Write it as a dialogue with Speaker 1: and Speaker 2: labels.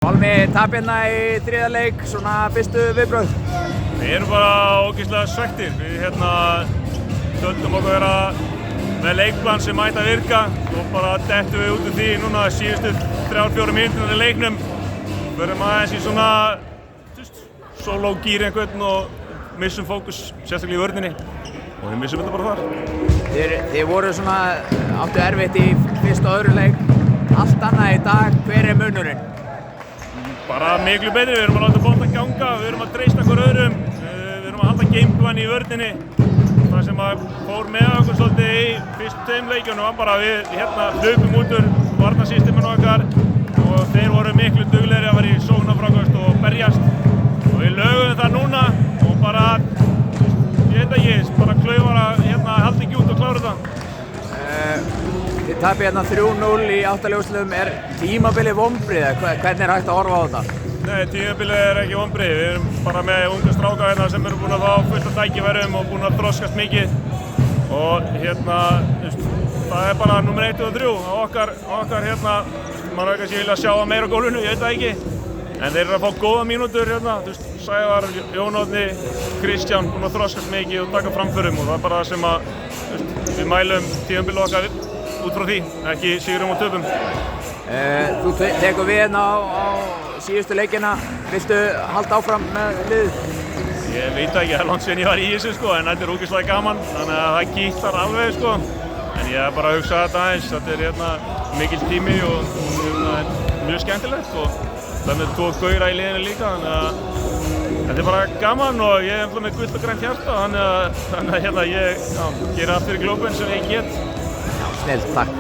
Speaker 1: Pálmi, tap hérna í þriðja leik, svona fyrstu viðbrögð.
Speaker 2: Við erum bara ógeðslega svekktir. Við töldum okkur vera með leikplan sem ætti að virka og bara dettum við út úr því núna síðustu 3-4 mínúturnar í leiknum. Förum aðeins í svona solo-gír einhvern og missum fókus, sérstaklega í vörninni. Og við missum þetta bara þar.
Speaker 1: Þið voru svona áttu erfitt í fyrsta og öðru leik. Allt annað í dag, hver er munurinn?
Speaker 2: Bara miklu betri, við erum að láta boltann ganga, við erum að treysta okkur öðrum, við erum að halda gameplan í vörninni. Það sem fór með okkur svolítið í fyrstu tveim leikjunum var bara við hlupum út úr varnarsysteminu okkar og þeir voru miklu duglegri að vera í sóknarfrákast og berjast. Og við lögum það núna og bara, ég veit ekki, bara klaufar að halda ekki út og klára þetta.
Speaker 1: Þið tapir hérna 3-0 í áttalegusluðum. Er tímabilið vonbrigði? Hvernig er hægt að horfa á þetta?
Speaker 2: Nei, tímabilið er ekki vonbrigði. Við erum bara með unga stráka hérna sem eru búin að fá fullt af tækifærum og búin að þroskast mikið. Og það er bara númer 1 og 3 á okkar maður er kannski vilja sjá það meira á gólfinu, ég veit það ekki. En þeir eru að fá góða mínútur hérna. Sævar, Jón Árni, Kristján búin að þroskast mikið og taka framförum og það er bara það sem við mælum tímabilið okkar út frá því, ekki sigurum og töpum.
Speaker 1: Þú tekur við hérna á síðustu leikina. Viltu halda áfram með liðið?
Speaker 2: Ég veit ekki, það er langt síðan ég var í þessu en þetta er ógeðslega gaman, þannig að það gítar alveg En ég er bara að hugsa þetta aðeins, þetta er mikill tími og mjög skemmtilegt og það er með 2 gauðra í liðinu líka, þannig að þetta er bara gaman og ég er með gult og grænt hjarta, þannig að ég gera allt fyrir glópinn sem ég get.
Speaker 1: Snillt, takk.